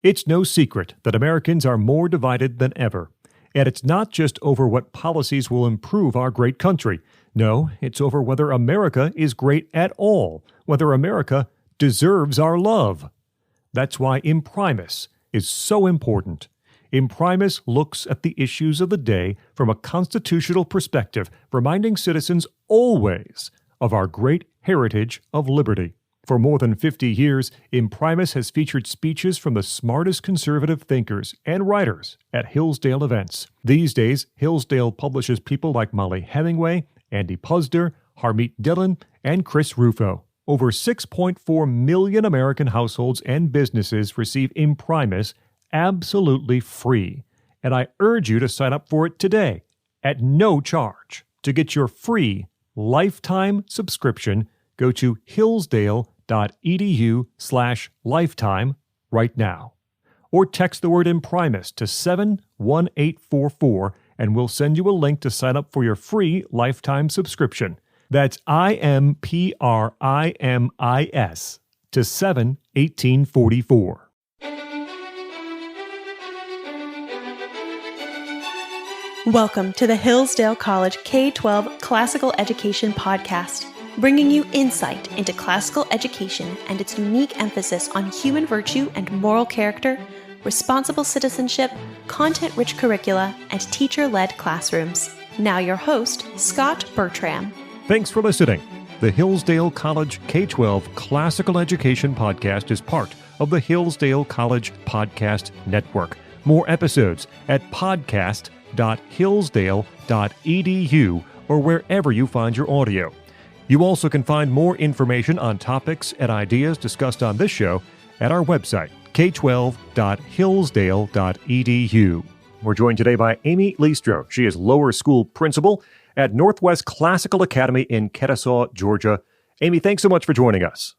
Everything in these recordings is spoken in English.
It's no secret that Americans are more divided than ever. And it's not just over what policies will improve our great country. No, it's over whether America is great at all, whether America deserves our love. That's why Imprimis is so important. Imprimis looks at the issues of the day from a constitutional perspective, reminding citizens always of our great heritage of liberty. For more than 50 years, Imprimis has featured speeches from the smartest conservative thinkers and writers at Hillsdale events. These days, Hillsdale publishes people like Molly Hemingway, Andy Puzder, Harmeet Dillon, and Chris Rufo. Over 6.4 million American households and businesses receive Imprimis absolutely free. And I urge you to sign up for it today at no charge. To get your free lifetime subscription, go to hillsdale.edu/lifetime right now. Or text the word Imprimis to 71844 and we'll send you a link to sign up for your free lifetime subscription. That's IMPRIMIS to 71844. Welcome to the Hillsdale College K-12 Classical Education Podcast, bringing you insight into classical education and its unique emphasis on human virtue and moral character, responsible citizenship, content-rich curricula, and teacher-led classrooms. Now your host, Scot Bertram. Thanks for listening. The Hillsdale College K-12 Classical Education Podcast is part of the Hillsdale College Podcast Network. More episodes at podcast.hillsdale.edu or wherever you find your audio. You also can find more information on topics and ideas discussed on this show at our website, k12.hillsdale.edu. We're joined today by Amy Listro. She is lower school principal at Northwest Classical Academy in Kennesaw, Georgia. Amy, thanks so much for joining us.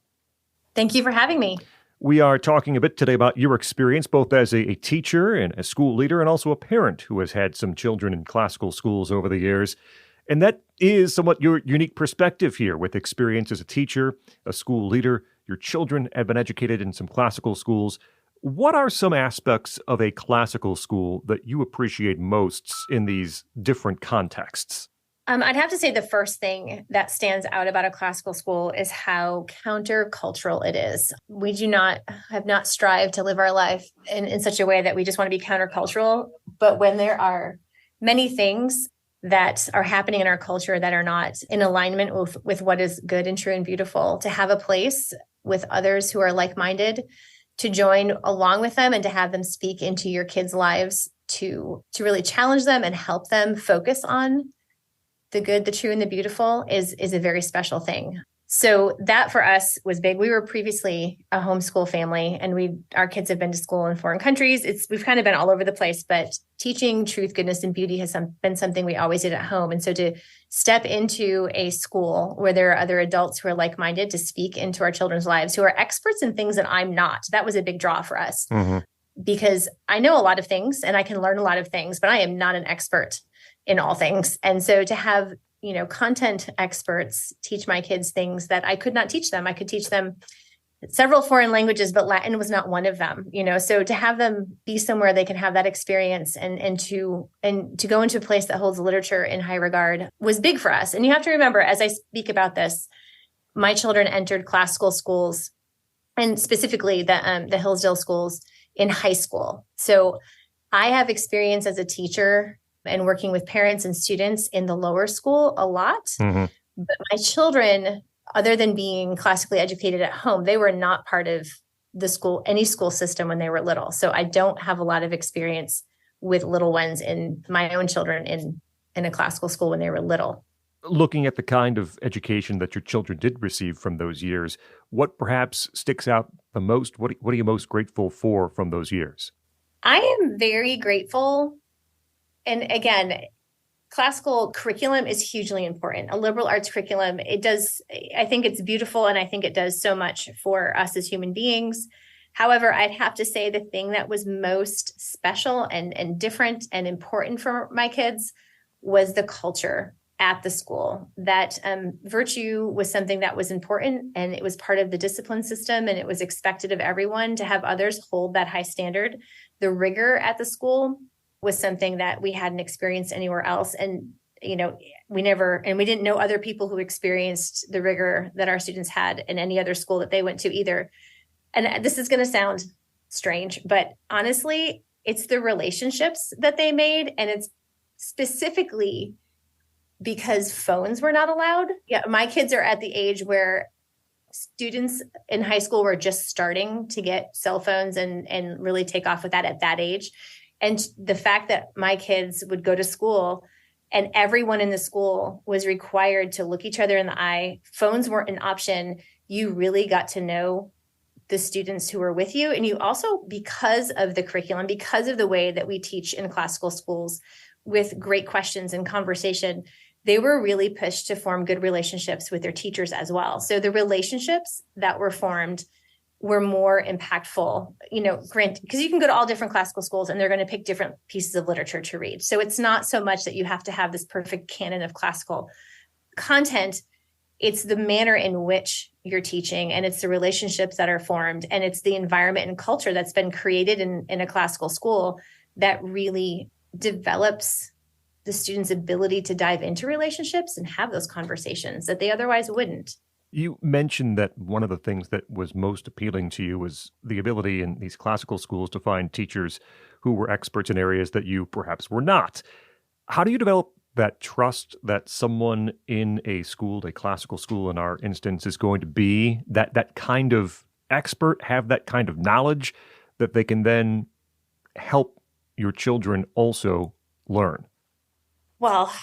Thank you for having me. We are talking a bit today about your experience both as a teacher and a school leader and also a parent who has had some children in classical schools over the years. And that is somewhat your unique perspective here with experience as a teacher, a school leader. Your children have been educated in some classical schools. What are some aspects of a classical school that you appreciate most in these different contexts? I'd have to say the first thing that stands out about a classical school is how countercultural it is. We have not strived to live our life in such a way that we just want to be countercultural. But when there are many things that are happening in our culture that are not in alignment with what is good and true and beautiful, to have a place with others who are like-minded, to join along with them and to have them speak into your kids' lives, to really challenge them and help them focus on the good, the true, and the beautiful is a very special thing. So that for us was big. We were previously a homeschool family, and our kids have been to school in foreign countries. We've kind of been all over the place, but teaching truth, goodness, and beauty has been something we always did at home. And so to step into a school where there are other adults who are like-minded to speak into our children's lives, who are experts in things that I'm not, that was a big draw for us. Mm-hmm. Because I know a lot of things and I can learn a lot of things, but I am not an expert in all things. And so to have, content experts teach my kids things that I could not teach them. I could teach them several foreign languages, but Latin was not one of them, so to have them be somewhere they can have that experience and to go into a place that holds literature in high regard was big for us. And you have to remember, as I speak about this, my children entered classical schools and specifically the Hillsdale schools in high school. So I have experience as a teacher and working with parents and students in the lower school a lot. Mm-hmm. But my children, other than being classically educated at home, they were not part of any school system when they were little. So I don't have a lot of experience with little ones in my own children in a classical school when they were little. Looking at the kind of education that your children did receive from those years, what perhaps sticks out the most? What are you most grateful for from those years? I am very grateful. And again, classical curriculum is hugely important. A liberal arts curriculum, I think it's beautiful, and I think it does so much for us as human beings. However, I'd have to say the thing that was most special and different and important for my kids was the culture at the school, that virtue was something that was important, and it was part of the discipline system, and it was expected of everyone to have others hold that high standard. The rigor at the school was something that we hadn't experienced anywhere else. And, we didn't know other people who experienced the rigor that our students had in any other school that they went to either. And this is going to sound strange, but honestly, it's the relationships that they made. And it's specifically because phones were not allowed. Yeah, my kids are at the age where students in high school were just starting to get cell phones and really take off with that at that age. And the fact that my kids would go to school and everyone in the school was required to look each other in the eye, phones weren't an option. You really got to know the students who were with you. And you also, because of the curriculum, because of the way that we teach in classical schools with great questions and conversation, they were really pushed to form good relationships with their teachers as well. So the relationships that were formed were more impactful, granted, because you can go to all different classical schools and they're going to pick different pieces of literature to read. So it's not so much that you have to have this perfect canon of classical content. It's the manner in which you're teaching, and it's the relationships that are formed, and it's the environment and culture that's been created in a classical school that really develops the student's ability to dive into relationships and have those conversations that they otherwise wouldn't. You mentioned that one of the things that was most appealing to you was the ability in these classical schools to find teachers who were experts in areas that you perhaps were not. How do you develop that trust that someone in a school, a classical school in our instance, is going to be that kind of expert, have that kind of knowledge that they can then help your children also learn? Well,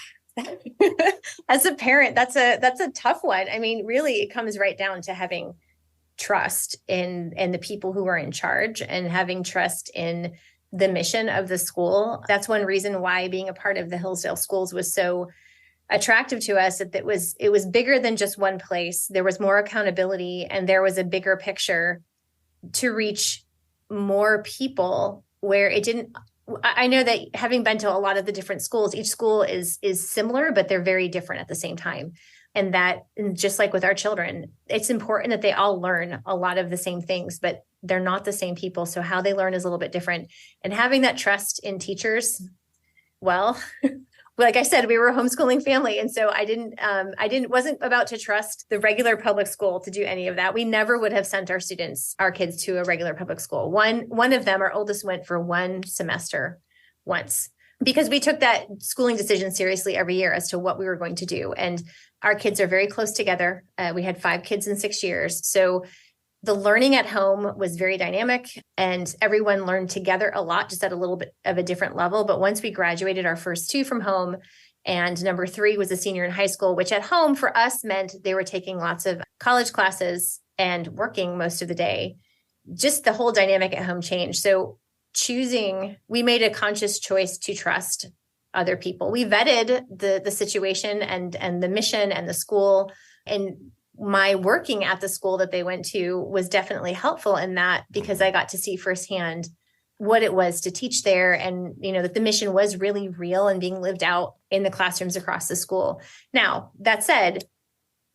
as a parent, that's a tough one. I mean, really, it comes right down to having trust in the people who are in charge and having trust in the mission of the school. That's one reason why being a part of the Hillsdale schools was so attractive to us, that it was bigger than just one place. There was more accountability, and there was a bigger picture to reach more people where it didn't. I know that having been to a lot of the different schools, each school is similar, but they're very different at the same time. And that, just like with our children, it's important that they all learn a lot of the same things, but they're not the same people. So how they learn is a little bit different. And having that trust in teachers, well, like I said, we were a homeschooling family. And so wasn't about to trust the regular public school to do any of that. We never would have sent our kids to a regular public school. One of them, our oldest, went for one semester once, because we took that schooling decision seriously every year as to what we were going to do. And our kids are very close together. We had 5 kids in 6 years. So the learning at home was very dynamic, and everyone learned together a lot, just at a little bit of a different level. But once we graduated our first 2 from home, and number 3 was a senior in high school, which at home for us meant they were taking lots of college classes and working most of the day, just the whole dynamic at home changed. So we made a conscious choice to trust other people. We vetted the situation and the mission and the school, and my working at the school that they went to was definitely helpful in that, because I got to see firsthand what it was to teach there, and that the mission was really real and being lived out in the classrooms across the school. Now, that said,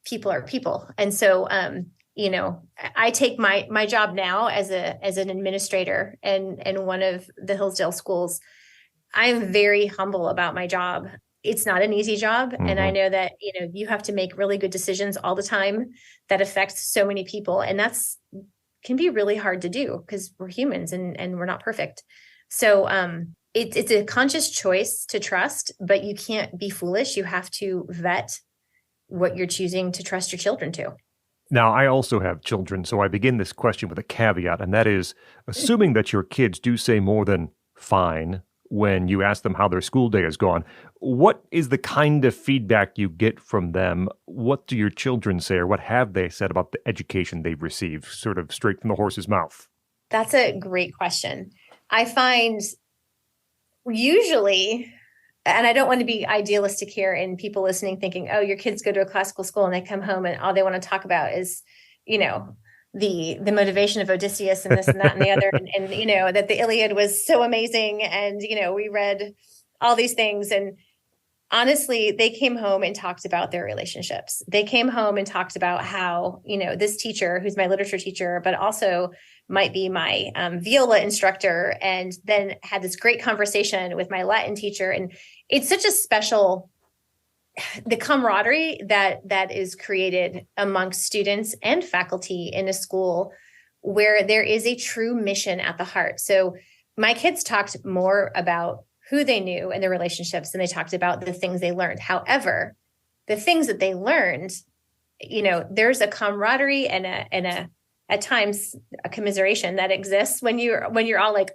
people are people. And so, I take my job now as an administrator in one of the Hillsdale schools. I'm very humble about my job. It's not an easy job. Mm-hmm. And I know that, you have to make really good decisions all the time that affect so many people. And can be really hard to do, because we're humans and we're not perfect. So it's a conscious choice to trust, but you can't be foolish. You have to vet what you're choosing to trust your children to. Now, I also have children, so I begin this question with a caveat, and that is, assuming that your kids do say more than fine when you ask them how their school day has gone, what is the kind of feedback you get from them? What do your children say, or what have they said about the education they've received, sort of straight from the horse's mouth? That's a great question. I find usually, and I don't want to be idealistic here, and people listening thinking, oh, your kids go to a classical school and they come home and all they want to talk about is, the motivation of Odysseus and this and that and the other, and that the Iliad was so amazing. And, we read all these things. And honestly, they came home and talked about their relationships. They came home and talked about how, this teacher, who's my literature teacher, but also might be my viola instructor, and then had this great conversation with my Latin teacher. And it's such a special, the camaraderie that is created amongst students and faculty in a school where there is a true mission at the heart. So my kids talked more about who they knew and their relationships than they talked about the things they learned. However, the things that they learned, there's a camaraderie and a at times a commiseration that exists when you're all like,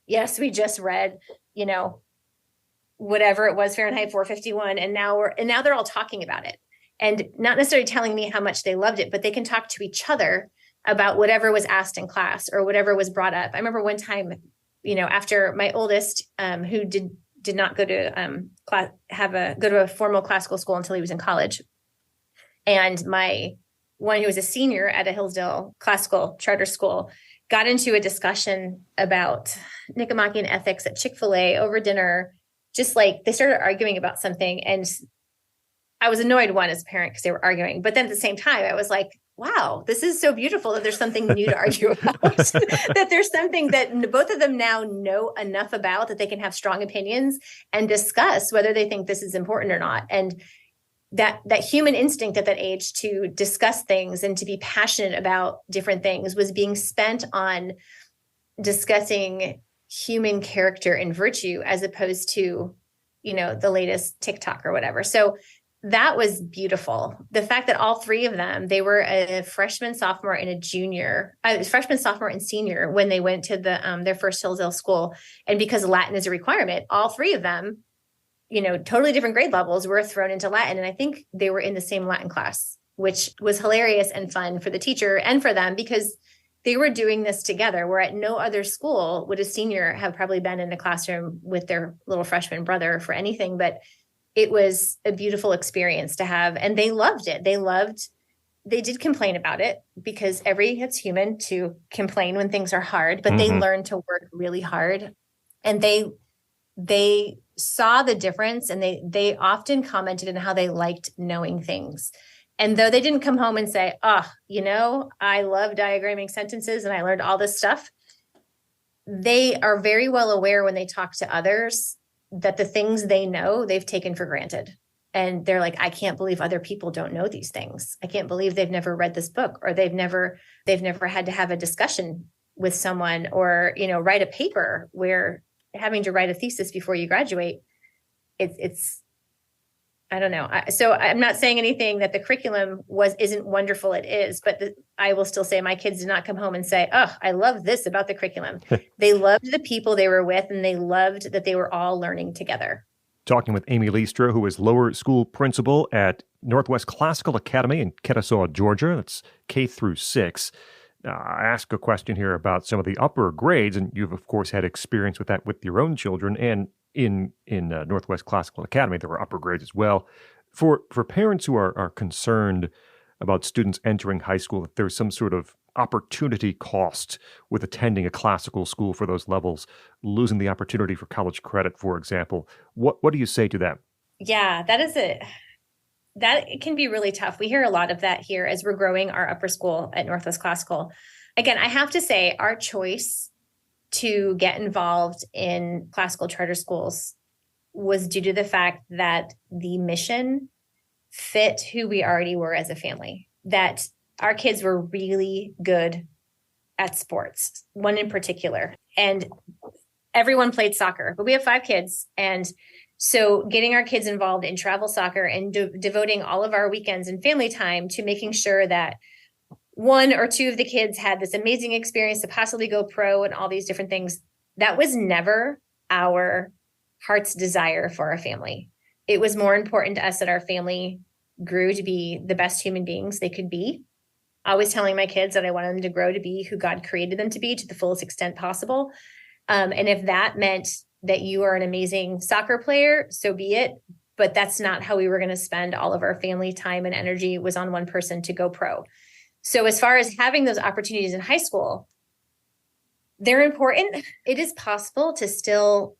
yes, we just read, whatever it was, Fahrenheit 451. And now they're all talking about it, and not necessarily telling me how much they loved it, but they can talk to each other about whatever was asked in class or whatever was brought up. I remember one time, after my oldest, who did not go to go to a formal classical school until he was in college, and my one who was a senior at a Hillsdale classical charter school got into a discussion about Nicomachean and ethics at Chick-fil-A over dinner. Just like they started arguing about something, and I was annoyed, one, as a parent, because they were arguing. But then at the same time, I was like, wow, this is so beautiful that there's something new to argue about, that there's something that both of them now know enough about that they can have strong opinions and discuss whether they think this is important or not. And that human instinct at that age to discuss things and to be passionate about different things was being spent on discussing human character and virtue, as opposed to, the latest TikTok or whatever. So that was beautiful. The fact that all three of them, they were a freshman, sophomore, and a junior, freshman, sophomore, and senior when they went to their first Hillsdale school. And because Latin is a requirement, all three of them, totally different grade levels, were thrown into Latin. And I think they were in the same Latin class, which was hilarious and fun for the teacher and for them, because they were doing this together, where at no other school would a senior have probably been in a classroom with their little freshman brother for anything. But it was a beautiful experience to have. And they loved it. They did complain about it, because it's human to complain when things are hard, but they learned to work really hard. And they saw the difference, and they often commented on how they liked knowing things. And though they didn't come home and say, I love diagramming sentences and I learned all this stuff, they are very well aware when they talk to others that the things they know, they've taken for granted. And they're like, I can't believe other people don't know these things. I can't believe they've never read this book, or they've never had to have a discussion with someone, or, write a paper, where having to write a thesis before you graduate, it's I don't know. So I'm not saying anything that the curriculum isn't wonderful. It is, but I will still say my kids did not come home and say, "Oh, I love this about the curriculum." They loved the people they were with, and they loved that they were all learning together. Talking with Amy Listro, who is lower school principal at Northwest Classical Academy in Kennesaw, Georgia. That's K through 6. I ask a question here about some of the upper grades, and you've, of course, had experience with that with your own children. And in Northwest Classical Academy, there were upper grades as well. For parents who are concerned about students entering high school, if there's some sort of opportunity cost with attending a classical school for those levels, losing the opportunity for college credit, for example, what do you say to them? Yeah, that can be really tough. We hear a lot of that here as we're growing our upper school at Northwest Classical. Again, I have to say our choice to get involved in classical charter schools was due to the fact that the mission fit who we already were as a family, that our kids were really good at sports, one in particular, and everyone played soccer, but we have 5 kids. And so getting our kids involved in travel soccer and devoting all of our weekends and family time to making sure that 1 or 2 of the kids had this amazing experience to possibly go pro and all these different things, that was never our heart's desire for our family. It was more important to us that our family grew to be the best human beings they could be. Always telling my kids that I wanted them to grow to be who God created them to be to the fullest extent possible. And if that meant that you are an amazing soccer player, so be it. But that's not how we were going to spend all of our family time and energy, was on one person to go pro. So as far as having those opportunities in high school, they're important. It is possible to still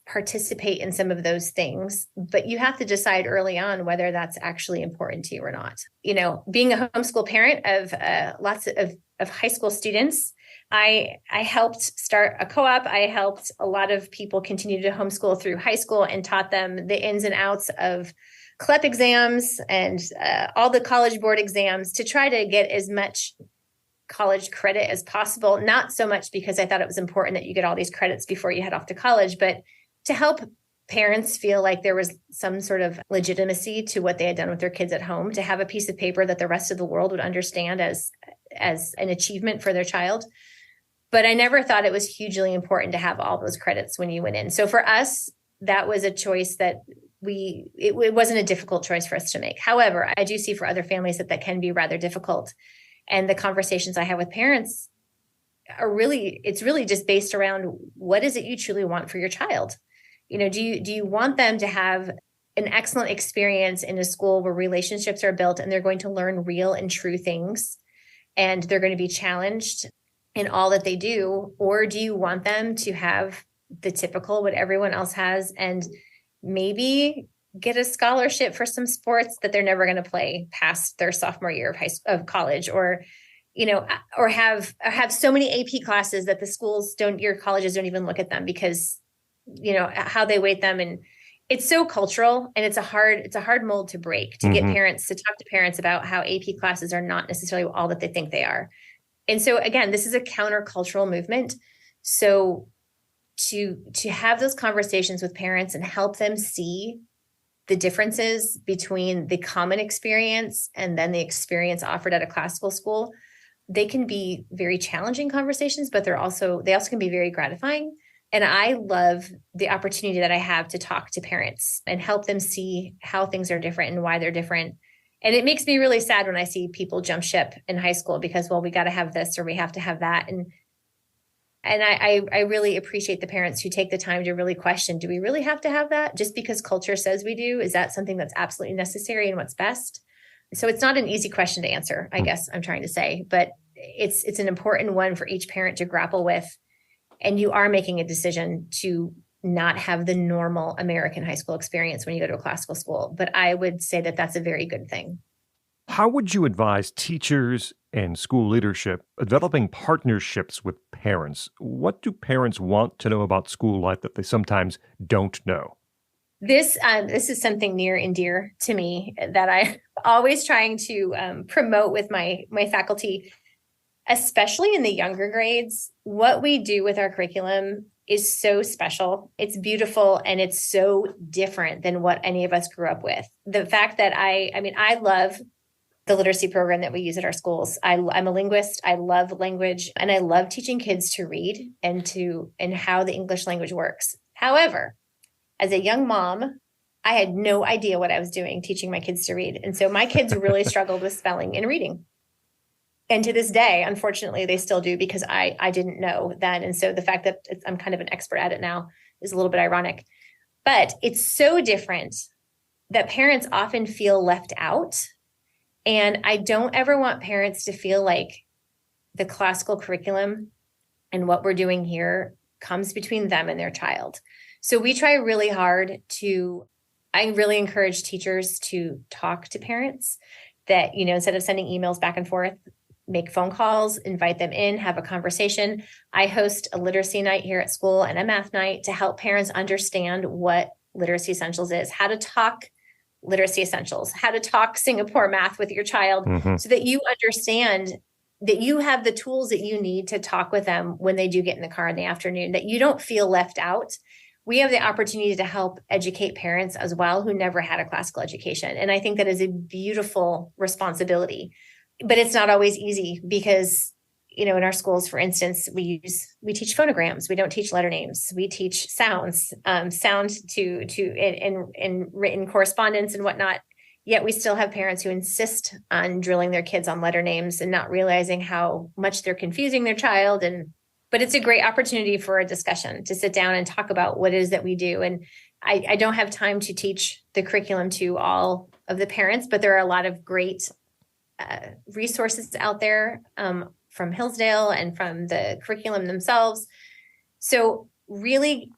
participate in some of those things, but you have to decide early on whether that's actually important to you or not. Being a homeschool parent of lots of high school students, I helped start a co-op. I helped a lot of people continue to homeschool through high school and taught them the ins and outs of CLEP exams and all the College Board exams to try to get as much college credit as possible. Not so much because I thought it was important that you get all these credits before you head off to college, but to help parents feel like there was some sort of legitimacy to what they had done with their kids at home, to have a piece of paper that the rest of the world would understand as an achievement for their child. But I never thought it was hugely important to have all those credits when you went in. So for us, that was a choice that it wasn't a difficult choice for us to make. However, I do see for other families that can be rather difficult. And the conversations I have with parents it's really just based around, what is it you truly want for your child? Do you want them to have an excellent experience in a school where relationships are built and they're going to learn real and true things and they're going to be challenged in all that they do? Or do you want them to have the typical, what everyone else has, and maybe get a scholarship for some sports that they're never going to play past their sophomore year of college, or have so many AP classes that your colleges don't even look at them because how they weight them. And it's so cultural, and it's a hard mold to break, to get parents to talk to parents about how AP classes are not necessarily all that they think they are. And so again, this is a countercultural movement. So to have those conversations with parents and help them see the differences between the common experience and then the experience offered at a classical school, they can be very challenging conversations, but they also can be very gratifying. And I love the opportunity that I have to talk to parents and help them see how things are different and why they're different. And it makes me really sad when I see people jump ship in high school because, well, we got to have this or we have to have that. And I really appreciate the parents who take the time to really question, do we really have to have that just because culture says we do? Is that something that's absolutely necessary and what's best? So it's not an easy question to answer, I guess I'm trying to say, but it's an important one for each parent to grapple with. And you are making a decision to not have the normal American high school experience when you go to a classical school. But I would say that that's a very good thing. How would you advise teachers and school leadership developing partnerships with parents? What do parents want to know about school life that they sometimes don't know? This is something near and dear to me that I'm always trying to promote with my faculty, especially in the younger grades. What we do with our curriculum is so special. It's beautiful, and it's so different than what any of us grew up with. The fact that I love the literacy program that we use at our schools. I'm a linguist. I love language, and I love teaching kids to read and how the English language works. However, as a young mom, I had no idea what I was doing teaching my kids to read. And so my kids really struggled with spelling and reading. And to this day, unfortunately, they still do because I didn't know then. And so the fact that I'm kind of an expert at it now is a little bit ironic. But it's so different that parents often feel left out. And I don't ever want parents to feel like the classical curriculum and what we're doing here comes between them and their child. So we try really hard I really encourage teachers to talk to parents, that, instead of sending emails back and forth, make phone calls, invite them in, have a conversation. I host a literacy night here at school and a math night to help parents understand what literacy essentials is, how to talk literacy essentials, how to talk Singapore math with your child, so that you understand that you have the tools that you need to talk with them when they do get in the car in the afternoon, that you don't feel left out. We have the opportunity to help educate parents as well who never had a classical education. And I think that is a beautiful responsibility, but it's not always easy because, in our schools, for instance, we teach phonograms. We don't teach letter names. We teach sounds, sound in written correspondence and whatnot. Yet we still have parents who insist on drilling their kids on letter names and not realizing how much they're confusing their child. But it's a great opportunity for a discussion to sit down and talk about what it is that we do. And I don't have time to teach the curriculum to all of the parents, but there are a lot of great resources out there from Hillsdale and from the curriculum themselves. So really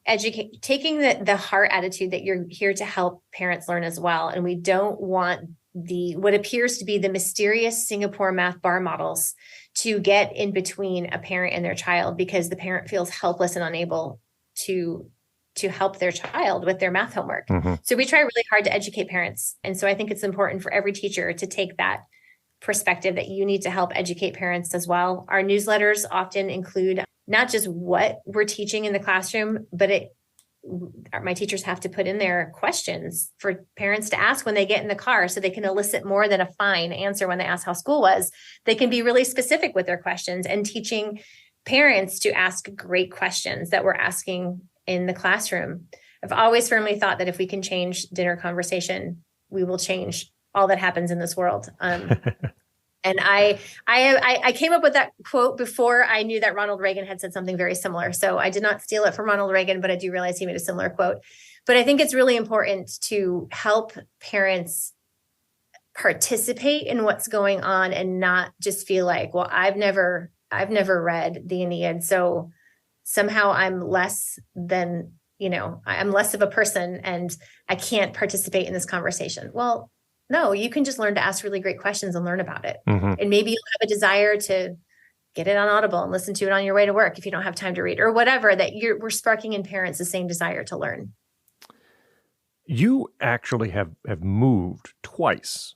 taking the heart attitude that you're here to help parents learn as well. And we don't want what appears to be the mysterious Singapore math bar models to get in between a parent and their child, because the parent feels helpless and unable to help their child with their math homework. So we try really hard to educate parents. And so I think it's important for every teacher to take that perspective that you need to help educate parents as well. Our newsletters often include not just what we're teaching in the classroom, but my teachers have to put in there questions for parents to ask when they get in the car, so they can elicit more than a fine answer when they ask how school was. They can be really specific with their questions, and teaching parents to ask great questions that we're asking in the classroom. I've always firmly thought that if we can change dinner conversation, we will change all that happens in this world. And I came up with that quote before I knew that Ronald Reagan had said something very similar. So I did not steal it from Ronald Reagan, but I do realize he made a similar quote. But I think it's really important to help parents participate in what's going on and not just feel like, well, I've never read the Aeneid, so somehow I'm less than, I'm less of a person and I can't participate in this conversation. Well, no, you can just learn to ask really great questions and learn about it. And maybe you'll have a desire to get it on Audible and listen to it on your way to work if you don't have time to read, or whatever, that we're sparking in parents the same desire to learn. You actually have moved twice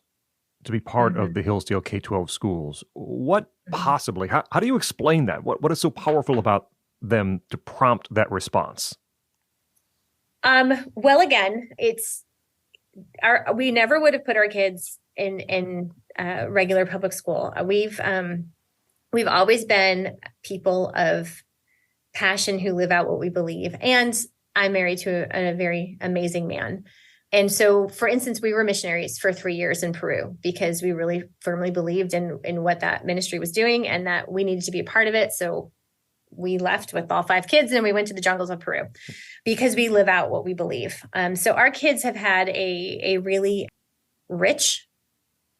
to be part of the Hillsdale K-12 schools. What possibly, how do you explain that? What is so powerful about them to prompt that response? Well, again, we never would have put our kids in regular public school. We've always been people of passion who live out what we believe. And I'm married to a very amazing man. And so, for instance, we were missionaries for 3 years in Peru because we really firmly believed in what that ministry was doing and that we needed to be a part of it. So we left with all 5 kids and we went to the jungles of Peru because we live out what we believe. So our kids have had a really rich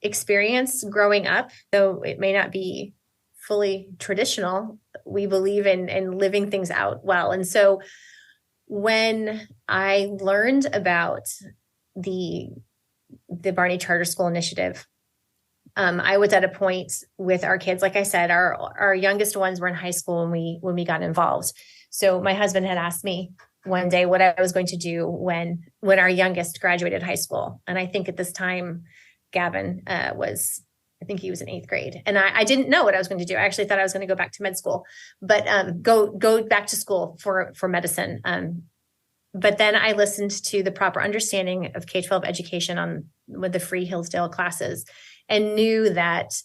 experience growing up, though it may not be fully traditional. We believe in living things out well. And so when I learned about the Barney Charter School Initiative, I was at a point with our kids. Like I said, our youngest ones were in high school when we got involved. So my husband had asked me one day what I was going to do when our youngest graduated high school. And I think at this time, Gavin I think he was in 8th grade. And I didn't know what I was going to do. I actually thought I was going to go back to med school, but go back to school for medicine. But then I listened to the proper understanding of K-12 education with the free Hillsdale classes, and knew that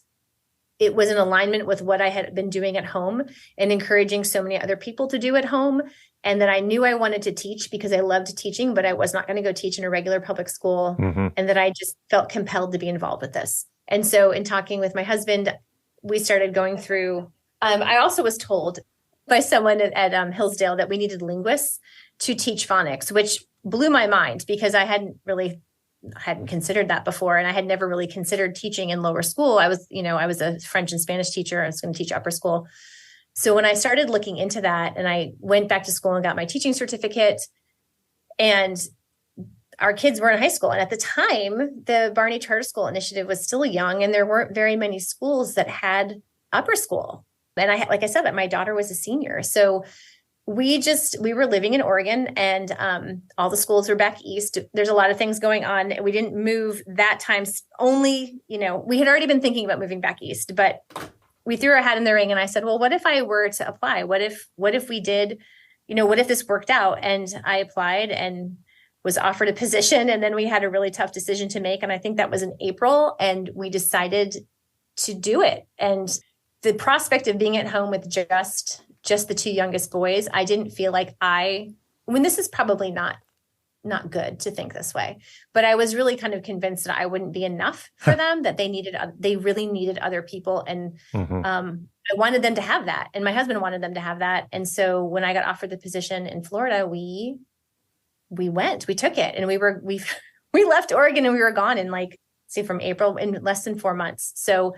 it was in alignment with what I had been doing at home and encouraging so many other people to do at home. And that I knew I wanted to teach because I loved teaching, but I was not going to go teach in a regular public school. And that I just felt compelled to be involved with this. And so in talking with my husband, we started going through, I also was told by someone at Hillsdale that we needed linguists to teach phonics, which blew my mind because I hadn't considered that before. And I had never really considered teaching in lower school. I was a French and Spanish teacher. I was going to teach upper school. So when I started looking into that and I went back to school and got my teaching certificate, and our kids were in high school. And at the time, the Barney Charter School Initiative was still young and there weren't very many schools that had upper school. And like I said, that my daughter was a senior. So we were living in Oregon and all the schools were back east. There's a lot of things going on. We didn't move that time. We had already been thinking about moving back east, but we threw our hat in the ring. And I said, well, what if I were to apply? What if we did, what if this worked out? And I applied and was offered a position. And then we had a really tough decision to make. And I think that was in April. And we decided to do it. And the prospect of being at home with just the 2 youngest boys, I didn't feel like this is probably not good to think this way, but I was really kind of convinced that I wouldn't be enough for them, that they really needed other people. And I wanted them to have that. And my husband wanted them to have that. And so when I got offered the position in Florida, we took it, and we left Oregon and we were gone from April in less than 4 months. So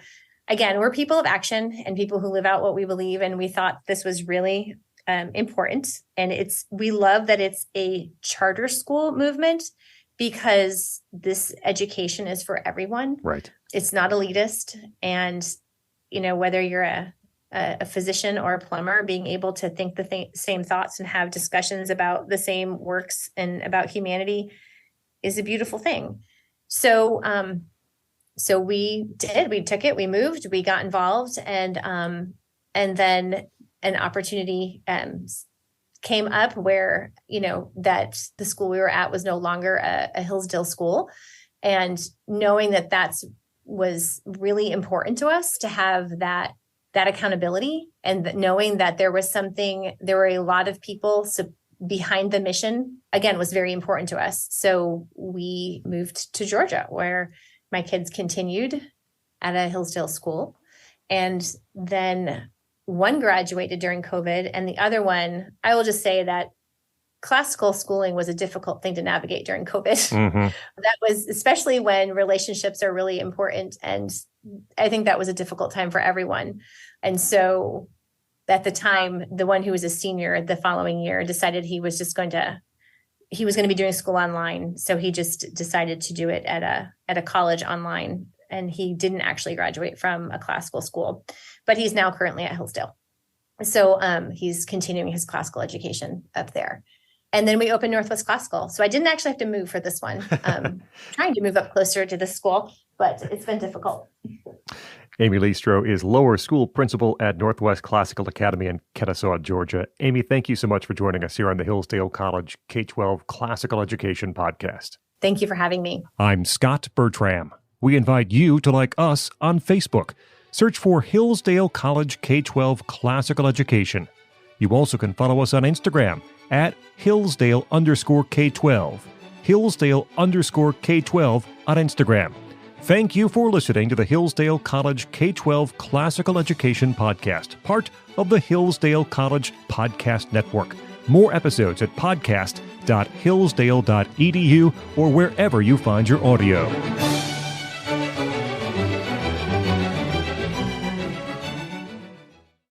again, we're people of action and people who live out what we believe. And we thought this was really important. And we love that it's a charter school movement because this education is for everyone. Right. It's not elitist. And, whether you're a physician or a plumber, being able to think the same thoughts and have discussions about the same works and about humanity is a beautiful thing. So we took it, we moved, we got involved, and then an opportunity came up where, that the school we were at was no longer a Hillsdale school. And knowing that was really important to us to have that accountability, and knowing that there were a lot of people behind the mission, again, was very important to us. So we moved to Georgia, where my kids continued at a Hillsdale school. And then one graduated during COVID, and the other one, I will just say that classical schooling was a difficult thing to navigate during COVID. Mm-hmm. That was, especially when relationships are really important. And I think that was a difficult time for everyone. And so at the time, the one who was a senior the following year decided he was going to be doing school online. So he just decided to do it at a college online. And he didn't actually graduate from a classical school, but he's now currently at Hillsdale. So he's continuing his classical education up there. And then we opened Northwest Classical. So I didn't actually have to move for this one. Trying to move up closer to the school, but it's been difficult. Amy Listro is lower school principal at Northwest Classical Academy in Kennesaw, Georgia. Amy, thank you so much for joining us here on the Hillsdale College K-12 Classical Education Podcast. Thank you for having me. I'm Scot Bertram. We invite you to like us on Facebook. Search for Hillsdale College K-12 Classical Education. You also can follow us on Instagram at Hillsdale_K12. Hillsdale_K12 on Instagram. Thank you for listening to the Hillsdale College K-12 Classical Education Podcast, part of the Hillsdale College Podcast Network. More episodes at podcast.hillsdale.edu or wherever you find your audio.